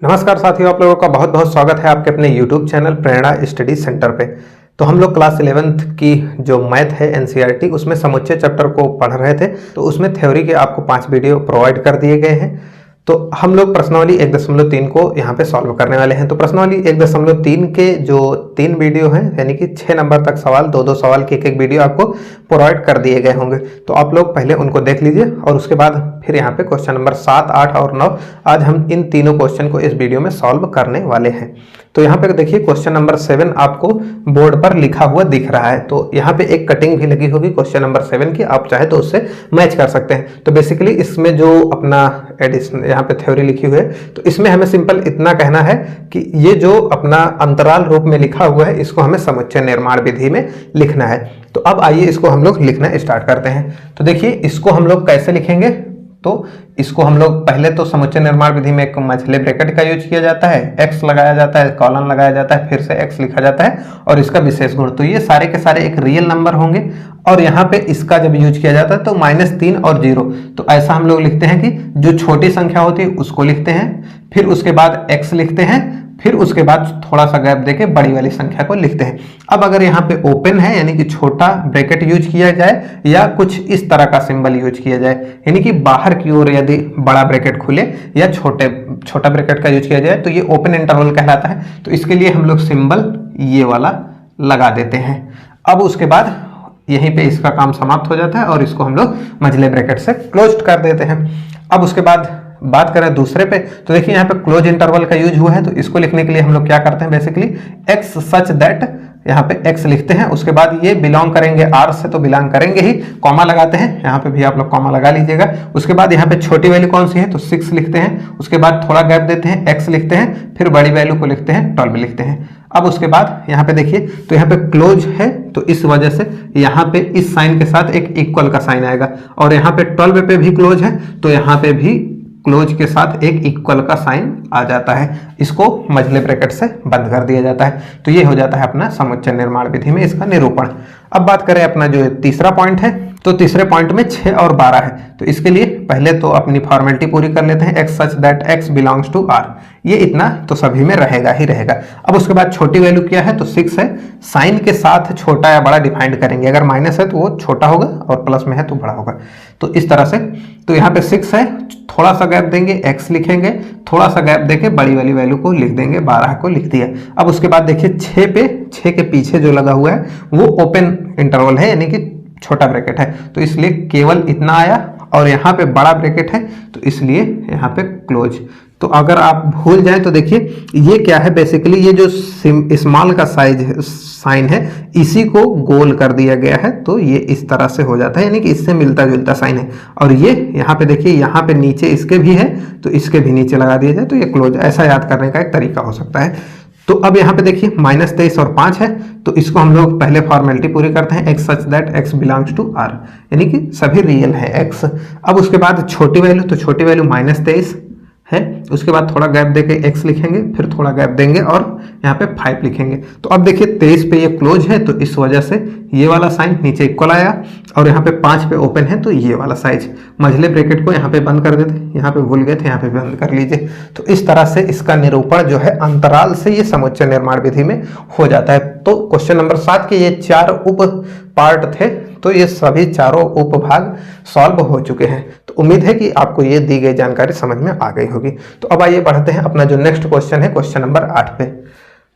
नमस्कार साथियों, आप लोगों का बहुत बहुत स्वागत है आपके अपने YouTube चैनल प्रेरणा स्टडी सेंटर पे। तो हम लोग क्लास 11th की जो मैथ है एनसीईआरटी उसमें समुच्चय चैप्टर को पढ़ रहे थे। तो उसमें थ्योरी के आपको 5 वीडियो प्रोवाइड कर दिए गए हैं। तो हम लोग प्रश्नावली 1.3 को यहाँ पे सॉल्व करने वाले हैं। तो प्रश्नावली 1.3 के जो 3 वीडियो हैं यानी कि 6 नंबर तक सवाल, 2-2 सवाल के एक वीडियो आपको प्रोवाइड कर दिए गए होंगे। तो आप लोग पहले उनको देख लीजिए और उसके बाद फिर यहाँ पे क्वेश्चन नंबर 7, 8 और 9 आज हम इन तीनों क्वेश्चन को इस वीडियो में सॉल्व करने वाले हैं। तो यहाँ पे देखिए क्वेश्चन नंबर 7 आपको बोर्ड पर लिखा हुआ दिख रहा है। तो यहाँ पे एक कटिंग भी लगी होगी क्वेश्चन नंबर 7 की, आप चाहे तो उससे मैच कर सकते हैं। तो बेसिकली इसमें जो अपना एडिशन यहाँ पे थ्योरी लिखी हुई है, तो इसमें हमें सिंपल इतना कहना है कि ये जो अपना अंतराल रूप में लिखा हुआ है इसको हमें समुच्चय निर्माण विधि में लिखना है। तो अब आइए इसको हम लोग लिखना स्टार्ट करते हैं। तो देखिए इसको हम लोग कैसे लिखेंगे, तो इसको हम लोग पहले तो समुच्चय निर्माण विधि में एक मझले ब्रैकेट का यूज किया जाता है, एक्स लगाया जाता है, कॉलन लगाया जाता है, फिर से एक्स लिखा जाता है और इसका विशेष गुण। तो ये सारे के सारे एक रियल नंबर होंगे और यहाँ पे इसका जब यूज किया जाता है तो -3 और 0। तो ऐसा हम लोग लिखते हैं कि जो छोटी संख्या होती है उसको लिखते हैं, फिर उसके बाद एक्स लिखते हैं, फिर उसके बाद थोड़ा सा गैप देके बड़ी वाली संख्या को लिखते हैं। अब अगर यहाँ पे ओपन है यानी कि छोटा ब्रैकेट यूज किया जाए या कुछ इस तरह का सिंबल यूज किया जाए, यानी कि बाहर की ओर यदि बड़ा ब्रैकेट खुले या छोटा ब्रैकेट का यूज किया जाए तो ये ओपन इंटरवल कहलाता है। तो इसके लिए हम लोग सिंबल ये वाला लगा देते हैं। अब उसके बाद यहीं पे इसका काम समाप्त हो जाता है और इसको हम लोग मझले ब्रैकेट से क्लोज कर देते हैं। अब उसके बाद बात करें दूसरे पे, तो देखिए यहाँ पे क्लोज इंटरवल का यूज हुआ है। तो इसको लिखने के लिए हम लोग क्या करते हैं, बेसिकली एक्स सच दैट, यहाँ पे एक्स लिखते हैं, उसके बाद ये बिलोंग करेंगे आर से, तो बिलोंग करेंगे ही, कॉमा लगाते हैं, यहाँ पे भी आप लोग कॉमा लगा लीजिएगा। उसके बाद यहाँ पे छोटी वैल्यू कौन सी है, तो 6 लिखते हैं, उसके बाद थोड़ा गैप देते हैं, एक्स लिखते हैं, फिर बड़ी वैल्यू को लिखते हैं, 12 लिखते हैं। अब उसके बाद यहाँ पे देखिए, तो यहाँ पे क्लोज है तो इस वजह से यहाँ पे इस साइन के साथ एक इक्वल का साइन आएगा, और यहाँ पे 12 पे भी क्लोज है तो यहाँ पे भी क्लोज के साथ एक इक्वल का साइन आ जाता है। इसको मझले ब्रैकेट से बंद कर दिया जाता है। तो ये हो जाता है अपना समुच्चय निर्माण विधि में इसका निरूपण। अब बात करें अपना जो तीसरा पॉइंट है, तो तीसरे पॉइंट में 6 और 12 है। तो इसके लिए पहले तो अपनी फॉर्मेलिटी पूरी कर लेते हैं, X such that X belongs to R, ये इतना तो सभी में रहेगा ही रहेगा। अब उसके बाद छोटी वैल्यू क्या है, तो 6 है, साइन के साथ छोटा या बड़ा डिफाइंड करेंगे, अगर माइनस है तो वो छोटा होगा और प्लस में है तो बड़ा होगा। तो इस तरह से, तो यहाँ पे 6 है, थोड़ा सा गैप देंगे, एक्स लिखेंगे, थोड़ा सा गैप देके बड़ी वाली वैल्यू को लिख देंगे, 12 को लिख दिया। अब उसके बाद देखिए 6 के पीछे जो लगा हुआ है वो ओपन इंटरवल है यानी कि छोटा ब्रैकेट है, तो इसलिए केवल इतना आया, और यहाँ पे बड़ा ब्रैकेट है तो इसलिए यहाँ पे क्लोज। तो अगर आप भूल जाए तो देखिए ये क्या है, बेसिकली ये जो स्मॉल का साइन है इसी को गोल कर दिया गया है, तो ये इस तरह से हो जाता है, यानी कि इससे मिलता जुलता साइन है। और ये यहाँ पे देखिए, यहाँ पे नीचे इसके भी है तो इसके भी नीचे लगा दिया जाए तो ये क्लोज। ऐसा याद करने का एक तरीका हो सकता है। तो अब यहाँ पे देखिए -23 और 5 है, तो इसको हम लोग पहले फॉर्मेलिटी पूरी करते हैं, X such that X belongs to R, यानी कि सभी रियल है एक्स। अब उसके बाद छोटी वैल्यू, तो छोटी वैल्यू -23 है, उसके बाद थोड़ा गैप देके x लिखेंगे, फिर थोड़ा गैप देंगे और यहाँ पे 5 लिखेंगे। तो अब देखिए 23 पे ये क्लोज है तो इस वजह से ये वाला साइन नीचे इक्वल आया, और यहाँ पे 5 पे ओपन है तो ये वाला साइज, मझले ब्रैकेट को यहाँ पे बंद कर देते, यहाँ पे भूल गए थे यहाँ पे बंद कर लीजिए। तो इस तरह से इसका निरूपण जो है अंतराल से ये समुच्चय निर्माण विधि में हो जाता है। तो क्वेश्चन नंबर 7 के ये 4 उप पार्ट थे, तो ये सभी चारों उपभाग सॉल्व हो चुके हैं। तो उम्मीद है कि आपको ये दी गई जानकारी समझ में आ गई होगी। तो अब आइए बढ़ते हैं अपना जो नेक्स्ट क्वेश्चन है, क्वेश्चन नंबर 8 पे।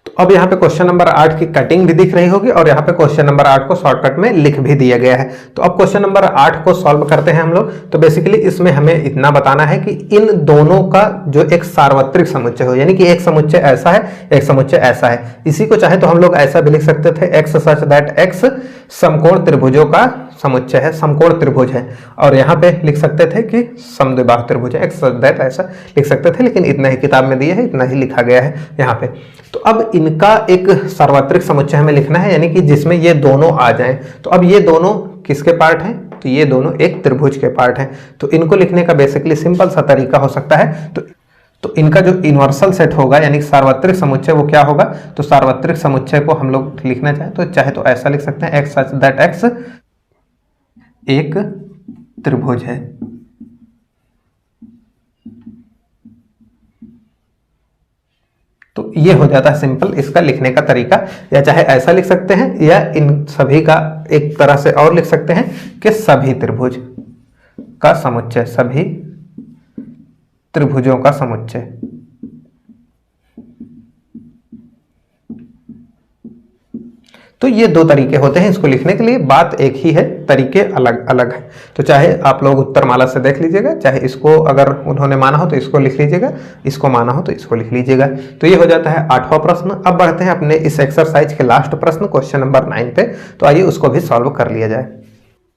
तो अब यहाँ पे क्वेश्चन नंबर 8 की कटिंग भी दिख रही होगी और यहाँ पे क्वेश्चन नंबर 8 को शॉर्टकट में लिख भी दिया गया है। तो अब क्वेश्चन नंबर 8 को सॉल्व करते हैं हम लोग। तो बेसिकली इसमें हमें इतना बताना है कि इन दोनों का जो एक सार्वत्रिक समुच्चय हो, यानी कि एक समुच्चय ऐसा है, एक समुच्चय ऐसा है। इसी को चाहे तो हम लोग ऐसा भी लिख सकते थे, एक्स सच दैट एक्स समकोण त्रिभुजों का समुच्चय है, समकोण त्रिभुज है, और यहाँ पे लिख सकते थे कि समद्विबाहु त्रिभुज है, एक्स सच दैट ऐसा लिख सकते थे, लेकिन इतना ही किताब में दिया है, इतना ही लिखा गया है यहाँ पे। तो अब इनका एक सार्वत्रिक समुच्चय हमें लिखना है, यानी कि जिसमें ये दोनों आ जाएं। तो अब ये दोनों किसके पार्ट हैं, तो ये दोनों एक त्रिभुज के पार्ट हैं। तो इनको लिखने का बेसिकली सिंपल सा तरीका हो सकता है, तो इनका जो इनवर्सल सेट होगा यानी सार्वत्रिक समुच्चय वो क्या होगा, तो सार्वत्रिक समुच्चय को हम लोग लिखना चाहे तो ऐसा लिख सकते हैं, एक्स सच दैट एक्स एक त्रिभुज है। तो ये हो जाता है सिंपल इसका लिखने का तरीका। या चाहे ऐसा लिख सकते हैं या इन सभी का एक तरह से और लिख सकते हैं कि सभी त्रिभुज का समुच्चय, सभी त्रिभुजों का समुच्चय। तो ये दो तरीके होते हैं इसको लिखने के लिए, बात एक ही है, तरीके अलग अलग है। तो चाहे आप लोग उत्तरमाला से देख लीजिएगा, चाहे इसको अगर उन्होंने माना हो तो इसको लिख लीजिएगा, इसको माना हो तो इसको लिख लीजिएगा। तो ये हो जाता है 8वां प्रश्न। अब बढ़ते हैं अपने इस एक्सरसाइज के लास्ट प्रश्न क्वेश्चन नंबर 9 पे। तो आइए उसको भी सॉल्व कर लिया जाए।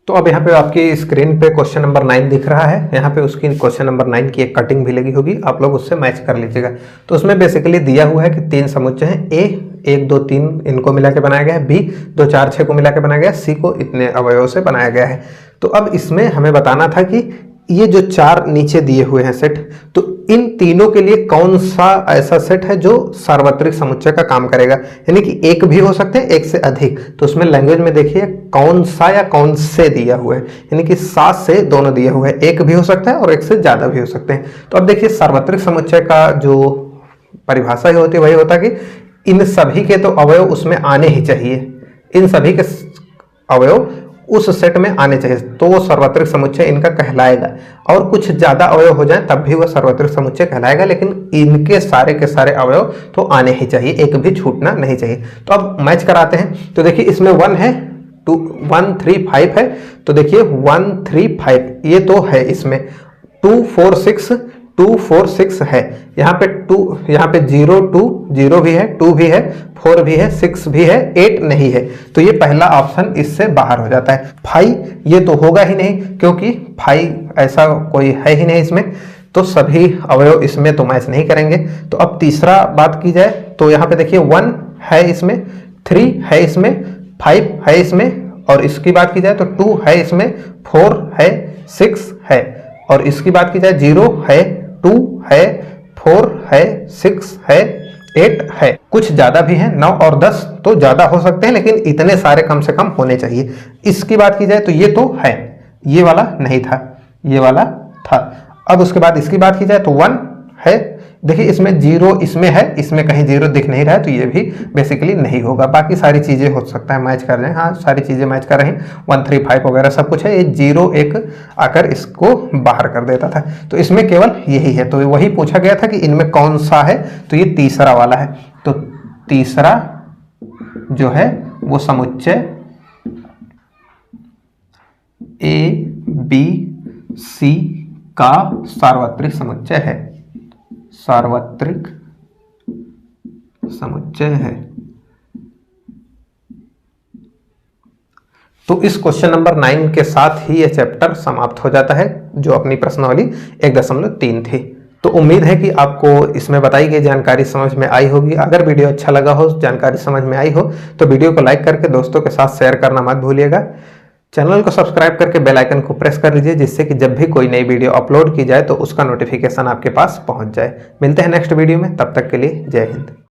तो अब यहाँ पे आपकी स्क्रीन पे क्वेश्चन नंबर 9 दिख रहा है। यहाँ पे उसकी क्वेश्चन नंबर 9 की एक कटिंग भी लगी होगी, आप लोग उससे मैच कर लीजिएगा। तो उसमें बेसिकली दिया हुआ है कि 3 समुच्चय हैं, ए 1 2 3 इनको मिला के बनाया गया है, बी 2 4 6 को मिला के बनाया गया है, सी को इतने अवयवों से बनाया गया है। तो अब इसमें हमें बताना था कि ये जो 4 नीचे दिए हुए हैं सेट, तो इन तीनों के लिए कौन सा ऐसा सेट है जो सार्वत्रिक समुच्चय का काम करेगा। यानी कि एक भी हो सकते हैं, एक से अधिक। तो उसमें लैंग्वेज में देखिए कौन सा या कौन से दिया हुआ है, यानी कि 7 से दोनों दिए हुए हैं, एक भी हो सकता है और एक से ज्यादा भी हो सकते हैं। तो अब देखिए सार्वत्रिक समुच्चय का जो परिभाषा ही होती है वही होता है कि इन सभी के तो अवयव उसमें आने ही चाहिए, इन सभी के अवयव उस सेट में आने चाहिए, तो वो सार्वत्रिक समुच्चय इनका कहलाएगा। और कुछ ज्यादा अवयव हो जाए तब भी वो सार्वत्रिक समुच्चय कहलाएगा, लेकिन इनके सारे के सारे अवयव तो आने ही चाहिए, एक भी छूटना नहीं चाहिए। तो अब मैच कराते हैं। तो देखिए इसमें 1 है, 2 1 3 5 है। तो देखिए 1 3 5 ये तो है, इसमें 2 4 6 2 4 6 है। यहाँ पे 2, यहाँ पे 0 2 0 भी है, 2 भी है, 4 भी है, 6 भी है, 8 नहीं है। तो ये पहला ऑप्शन इससे बाहर हो जाता है। 5 ये तो होगा ही नहीं, क्योंकि 5 ऐसा कोई है ही नहीं इसमें, तो सभी अवयव इसमें तो मैच नहीं करेंगे। तो अब तीसरा बात की जाए तो यहाँ पे देखिए 1 है इसमें, 3 है इसमें, 5 है इसमें, और इसकी बात की जाए तो 2 है इसमें, 4 है, 6 है, और इसकी बात की जाए 0 है, 2 है, 4 है, 6 है, 8 है। कुछ ज्यादा भी है, 9 और 10 तो ज्यादा हो सकते हैं, लेकिन इतने सारे कम से कम होने चाहिए। इसकी बात की जाए तो ये तो है, ये वाला नहीं था, ये वाला था। अब उसके बाद इसकी बात की जाए तो 1 है, देखिए इसमें 0 इसमें है, इसमें कहीं 0 दिख नहीं रहा है, तो ये भी बेसिकली नहीं होगा। बाकी सारी चीजें हो सकता है मैच कर रहे हैं, हाँ सारी चीजें मैच कर रहे हैं, 1 3 5 वगैरह सब कुछ है। ये 0 1 आकर इसको बाहर कर देता था, तो इसमें केवल यही है। तो वही पूछा गया था कि इनमें कौन सा है, तो ये तीसरा वाला है। तो तीसरा जो है वो समुच्चय ABC का सार्वत्रिक समुच्चय है, सार्वत्रिक समुच्चय है। तो इस क्वेश्चन नंबर 9 के साथ ही यह चैप्टर समाप्त हो जाता है, जो अपनी प्रश्नावली 1.3 थी। तो उम्मीद है कि आपको इसमें बताई गई जानकारी समझ में आई होगी। अगर वीडियो अच्छा लगा हो, जानकारी समझ में आई हो, तो वीडियो को लाइक करके दोस्तों के साथ शेयर करना मत भूलिएगा। चैनल को सब्सक्राइब करके बेल आइकन को प्रेस कर लीजिए, जिससे कि जब भी कोई नई वीडियो अपलोड की जाए तो उसका नोटिफिकेशन आपके पास पहुंच जाए। मिलते हैं नेक्स्ट वीडियो में, तब तक के लिए जय हिंद।